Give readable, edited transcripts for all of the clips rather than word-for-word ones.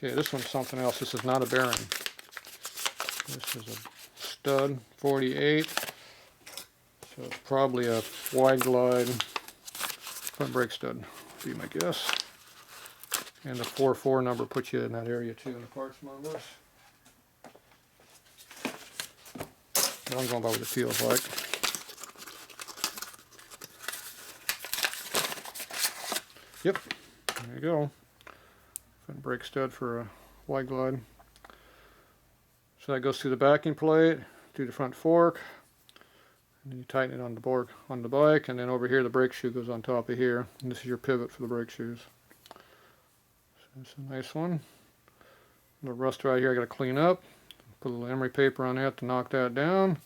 Okay, this one's something else. This is not a bearing. This is a stud 48. So it's probably a wide glide front brake stud, would be my guess. And the 44 number puts you in that area too in the parts numbers. But I'm going by what it feels like. Yep, there you go. Front brake stud for a wide glide. So that goes through the backing plate, through the front fork, and then you tighten it on the board on the bike, and then over here the brake shoe goes on top of here, and this is your pivot for the brake shoes. So it's a nice one. A little rust right here I got to clean up. Put a little emery paper on that to knock that down.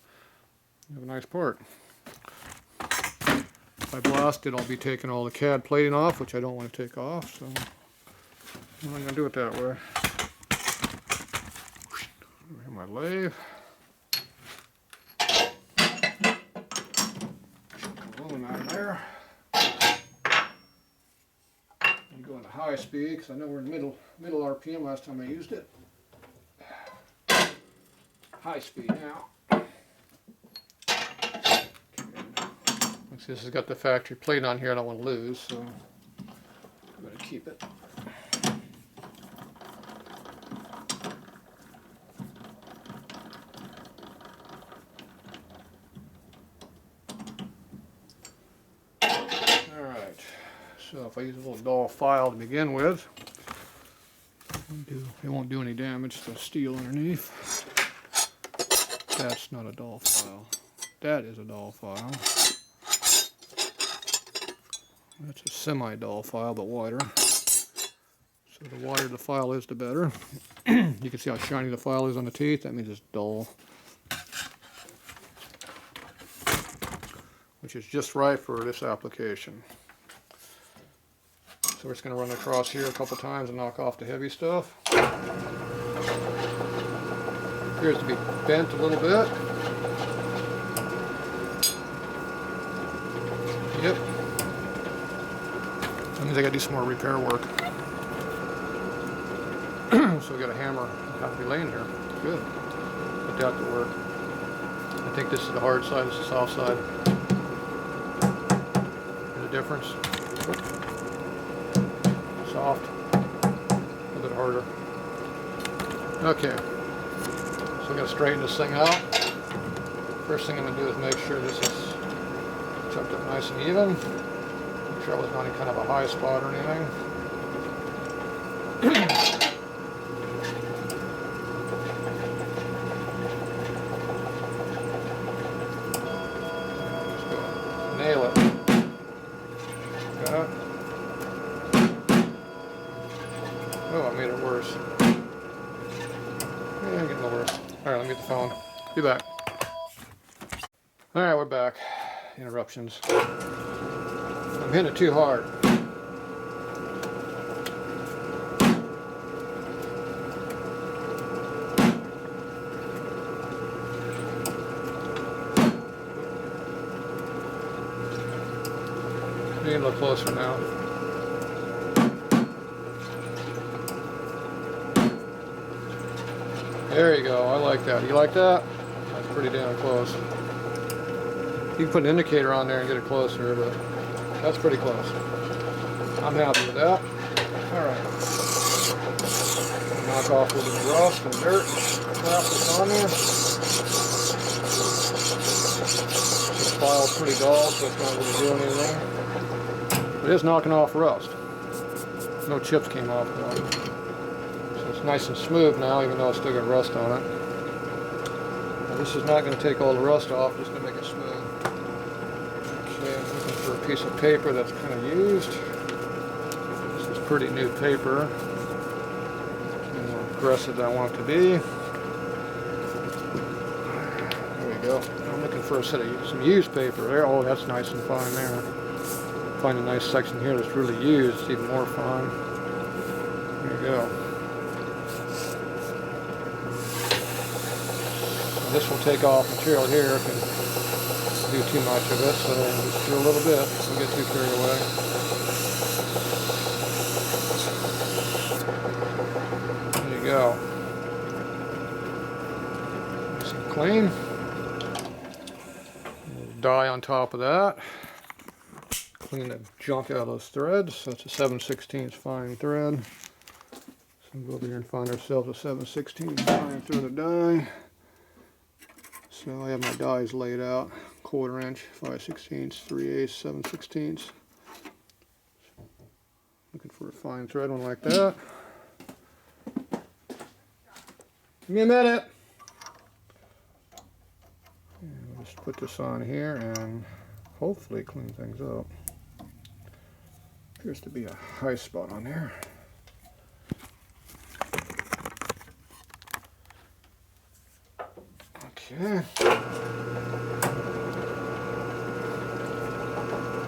You have a nice part. If I blast it, I'll be taking all the CAD plating off, which I don't want to take off, so I'm not going to do it that way. Here's my lathe. Aluminum out of there. I'm going to high speed because I know we're in middle RPM last time I used it. High speed now. See, this has got the factory plate on here I don't want to lose, so I'm going to keep it. Alright, so if I use a little dull file to begin with, it won't do any damage to the steel underneath. That's not a dull file. That is a dull file. That's a semi-dull file, but wider. So the wider the file is, the better. You can see how shiny the file is on the teeth. That means it's dull. Which is just right for this application. So we're just going to run across here a couple times and knock off the heavy stuff. Appears to be bent a little bit. Yep. That means I got to do some more repair work. So we got a hammer. Have to be laying here. Good. Put that to work. I think this is the hard side. This is the soft side. There's a difference. Soft. A little bit harder. Okay. So I'm going to straighten this thing out. First thing I'm going to do is make sure this is chucked up nice and even. Make sure I wasn't on any kind of a high spot or anything. Just go nail it. Got it. Oh, I made it worse. Yeah, I'm getting a little worse. Alright, let me get the phone. Be back. Alright, we're back. Interruptions. I'm hitting it too hard. Getting a little closer now. There you go, I like that. You like that? That's pretty damn close. You can put an indicator on there and get it closer, but that's pretty close. I'm happy with that. Alright. Knock off a little bit of rust and dirt and crap that's on there. This file's pretty dull, so it's not really doing anything. But it is knocking off rust. No chips came off though. It's nice and smooth now, even though it's still got rust on it. Now, this is not going to take all the rust off, just going to make it smooth. Okay, I'm looking for a piece of paper that's kind of used. This is pretty new paper. The more aggressive I want it to be. There we go. I'm looking for a set of some used paper there. Oh, that's nice and fine there. Find a nice section here that's really used. It's even more fine. There you go. This will take off material here if you do too much of it, so just do a little bit. Don't get too carried away. go. Nice and clean. Dye on top of that. Clean the junk out of those threads. That's a 7/16 fine thread. So we'll go over here and find ourselves a 7/16 fine thread of dye. So I have my dies laid out: 1/4 inch, 5/16, 3/8, 7/16. Looking for a fine thread one like that. Give me a minute. And we'll just put this on here and hopefully clean things up. Appears to be a high spot on there. Okay.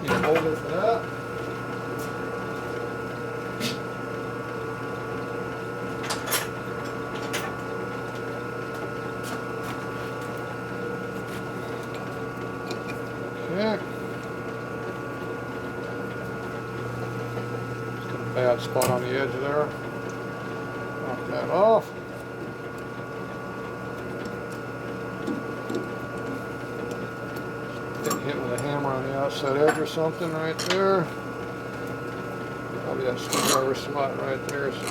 Need a holder for that. Okay. Just got a bad spot on the edge there. Knock that off. Getting hit with a hammer on the outside edge or something right there. Probably that screwdriver slot right there is an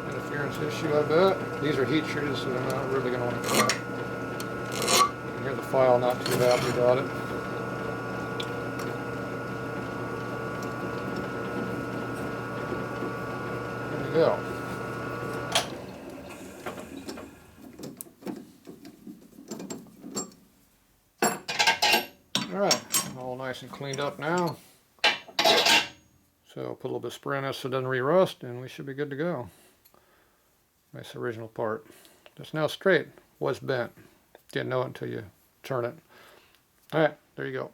interference issue, I bet. These are heat treated, so they're not really going to want to cut. You can hear the file not too happy about it. There we go. Alright, all nice and cleaned up now. So put a little bit of spray on this so it doesn't re-rust, and we should be good to go. Nice original part. That's now straight. Was bent. Didn't know it until you turn it. Alright, there you go.